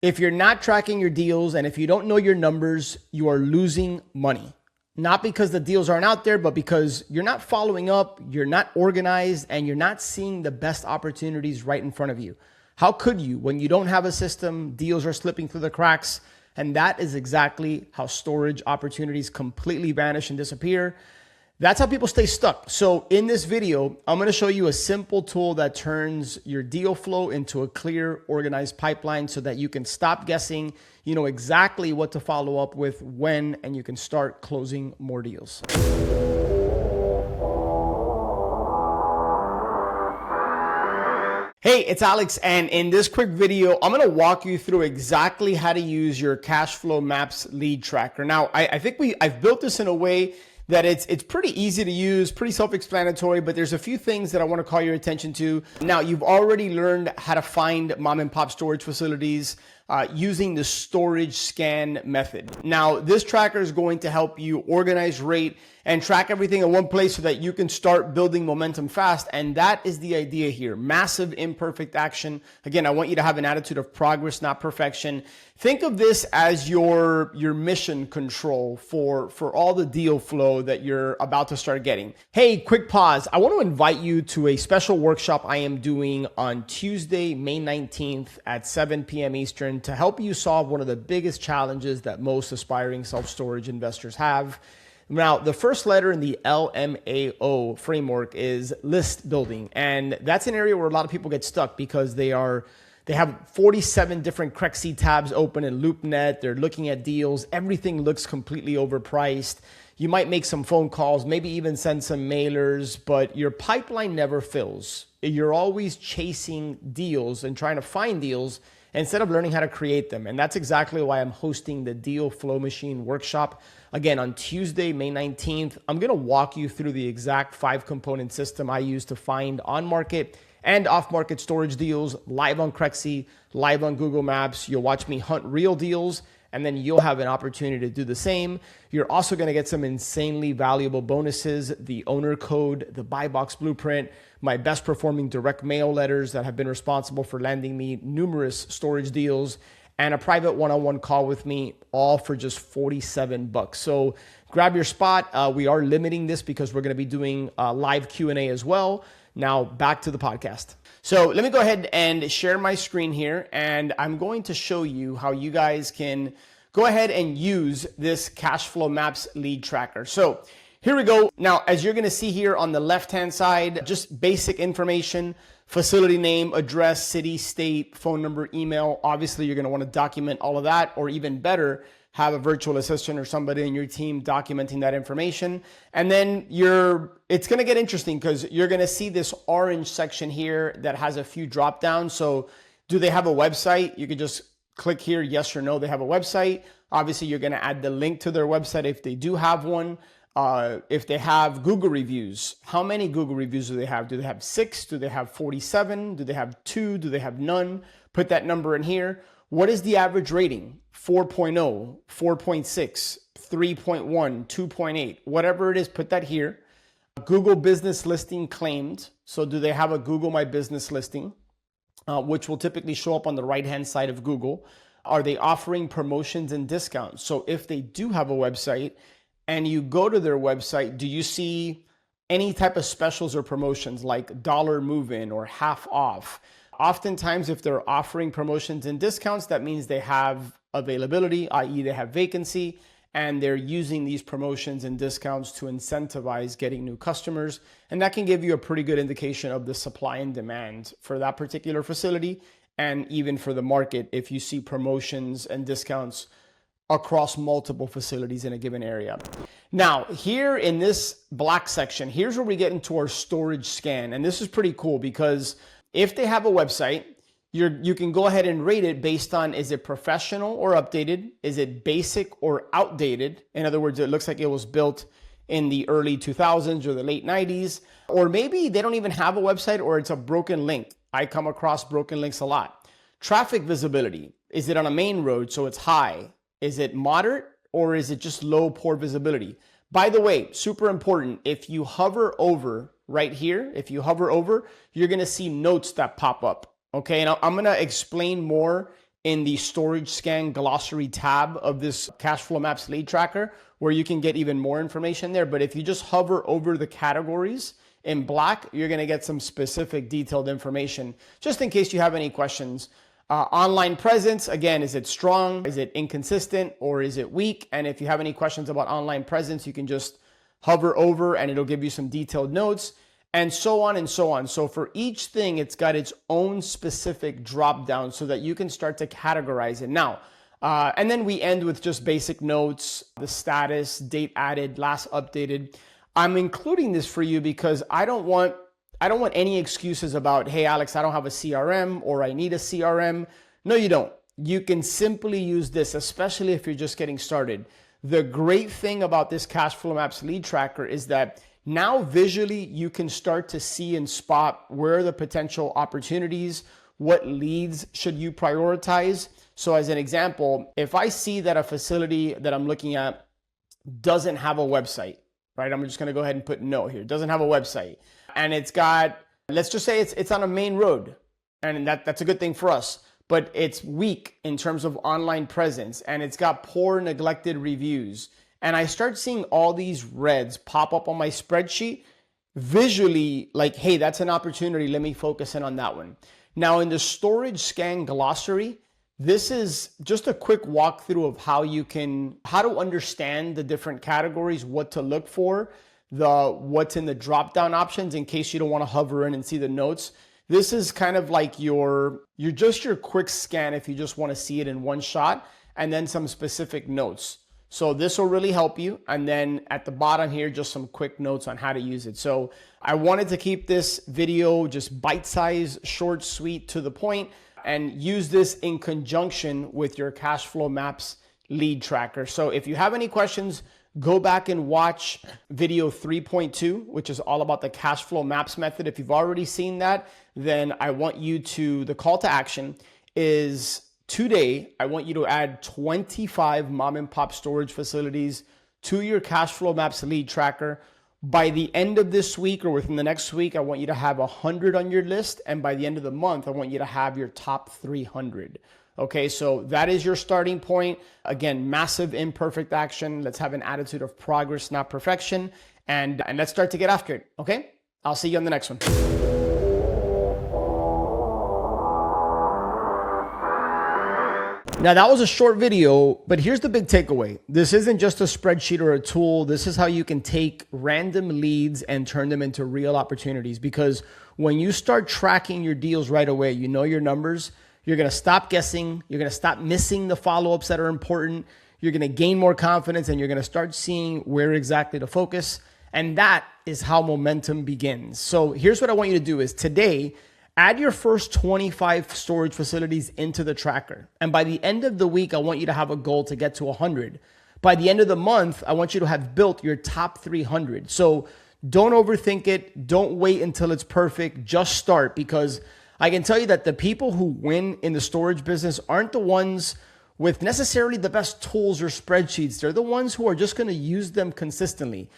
If you're not tracking your deals and if you don't know your numbers, you are losing money. Not because the deals aren't out there, but because you're not following up, you're not organized, and you're not seeing the best opportunities right in front of you. How could you when you don't have a system? Deals are slipping through the cracks. And that is exactly how storage opportunities completely vanish and disappear. That's how people stay stuck. So in this video, I'm going to show you a simple tool that turns your deal flow into a clear, organized pipeline so that you can stop guessing, you know exactly what to follow up with when, and you can start closing more deals. Hey, it's Alex, and in this quick video, I'm going to walk you through exactly how to use your cash flow maps lead tracker. Now, I think I've built this in a way that it's pretty easy to use, pretty self-explanatory, but there's a few things that I want to call your attention to. Now, you've already learned how to find mom and pop storage facilities using the storage scan method. Now, this tracker is going to help you organize, rate, and track everything in one place so that you can start building momentum fast. And that is the idea here. Massive imperfect action. Again, I want you to have an attitude of progress, not perfection. Think of this as your mission control for all the deal flow that you're about to start getting. Hey, quick pause. I want to invite you to a special workshop I am doing on Tuesday, May 19th at 7 p.m. Eastern to help you solve one of the biggest challenges that most aspiring self-storage investors have. Now, the first letter in the LMAO framework is list building. And that's an area where a lot of people get stuck because they have 47 different Crexy tabs open in LoopNet. They're looking at deals. Everything looks completely overpriced. You might make some phone calls, maybe even send some mailers, but your pipeline never fills. You're always chasing deals and trying to find deals instead of learning how to create them. And that's exactly why I'm hosting the Deal Flow Machine workshop. Again, on Tuesday, May 19th, I'm gonna walk you through the exact 5-component system I use to find on-market and off-market storage deals live on Crexy, live on Google Maps. You'll watch me hunt real deals, and then you'll have an opportunity to do the same. You're also gonna get some insanely valuable bonuses, the owner code, the buy box blueprint, my best performing direct mail letters that have been responsible for landing me numerous storage deals, and a private one-on-one call with me, all for just 47 bucks. So grab your spot. We are limiting this because we're gonna be doing live Q&A as well. Now back to the podcast. So let me go ahead and share my screen here, and I'm going to show you how you guys can go ahead and use this cash flow maps lead tracker. So here we go. Now, as you're gonna see here on the left-hand side, just basic information, facility name, address, city, state, phone number, email. Obviously, you're gonna wanna document all of that, or even better, have a virtual assistant or somebody in your team documenting that information. And then it's gonna get interesting because you're gonna see this orange section here that has a few drop downs. So do they have a website? You could just click here, yes or no, they have a website. Obviously, you're gonna add the link to their website if they do have one. If they have Google reviews, how many Google reviews do they have? Do they have 6? Do they have 47? Do they have 2? Do they have none? Put that number in here. What is the average rating? 4.0, 4.6, 3.1, 2.8, whatever it is, put that here. Google business listing claimed. So do they have a Google My Business listing, which will typically show up on the right-hand side of Google? Are they offering promotions and discounts? So if they do have a website and you go to their website, do you see any type of specials or promotions like dollar move-in or half off? Oftentimes, if they're offering promotions and discounts, that means they have availability, i.e. they have vacancy, and they're using these promotions and discounts to incentivize getting new customers. And that can give you a pretty good indication of the supply and demand for that particular facility, and even for the market if you see promotions and discounts across multiple facilities in a given area. Now, here in this black section, here's where we get into our storage scan. And this is pretty cool because if they have a website, you can go ahead and rate it based on, is it professional or updated? Is it basic or outdated? In other words, it looks like it was built in the early 2000s or the late 90s. Or maybe they don't even have a website, or it's a broken link. I come across broken links a lot. Traffic visibility. Is it on a main road so it's high? Is it moderate, or is it just low, poor visibility? By the way, super important, if you hover over right here, if you hover over, you're gonna see notes that pop up, okay? And I'm gonna explain more in the storage scan glossary tab of this cash flow maps lead tracker, where you can get even more information there. But if you just hover over the categories in black, you're going to get some specific detailed information just in case you have any questions. Online presence, again, is it strong? Is it inconsistent? Or is it weak? And if you have any questions about online presence, you can just hover over and it'll give you some detailed notes, and so on and so on. So for each thing, it's got its own specific drop down so that you can start to categorize it. Now, and then we end with just basic notes, the status, date added, last updated. I'm including this for you because I don't want any excuses about, hey, Alex, I don't have a CRM or I need a CRM. No, you don't. You can simply use this, especially if you're just getting started. The great thing about this cash flow maps lead tracker is that now visually you can start to see and spot where are the potential opportunities, what leads should you prioritize. So as an example, if I see that a facility that I'm looking at doesn't have a website, right? I'm just going to go ahead and put no here. It doesn't have a website. And it's got, let's just say it's on a main road. And that's a good thing for us. But it's weak in terms of online presence. And it's got poor, neglected reviews. And I start seeing all these reds pop up on my spreadsheet. Visually, like, hey, that's an opportunity. Let me focus in on that one. Now, in the storage scan glossary, this is just a quick walkthrough of how to understand the different categories, what to look for, what's in the drop-down options in case you don't want to hover in and see the notes. This is kind of like your quick scan if you just want to see it in one shot, and then some specific notes. So this will really help you. And then at the bottom here, just some quick notes on how to use it. So I wanted to keep this video just bite-sized, short, sweet, to the point, and use this in conjunction with your cash flow maps lead tracker. So if you have any questions, go back and watch video 3.2, which is all about the cash flow maps method. If you've already seen that, then I want you to, the call to action is today, I want you to add 25 mom and pop storage facilities to your cash flow maps lead tracker. By the end of this week or within the next week, I want you to have 100 on your list. And by the end of the month, I want you to have your top 300. Okay, so that is your starting point. Again, massive imperfect action. Let's have an attitude of progress, not perfection. And let's start to get after it. Okay, I'll see you on the next one. Now that was a short video, but here's the big takeaway. This isn't just a spreadsheet or a tool. This is how you can take random leads and turn them into real opportunities. Because when you start tracking your deals right away, you know your numbers, you're going to stop guessing. You're going to stop missing the follow-ups that are important. You're going to gain more confidence and you're going to start seeing where exactly to focus. And that is how momentum begins. So here's what I want you to do is today, add your first 25 storage facilities into the tracker. And by the end of the week, I want you to have a goal to get to 100. By the end of the month, I want you to have built your top 300. So don't overthink it. Don't wait until it's perfect. Just start, because I can tell you that the people who win in the storage business aren't the ones with necessarily the best tools or spreadsheets. They're the ones who are just going to use them consistently.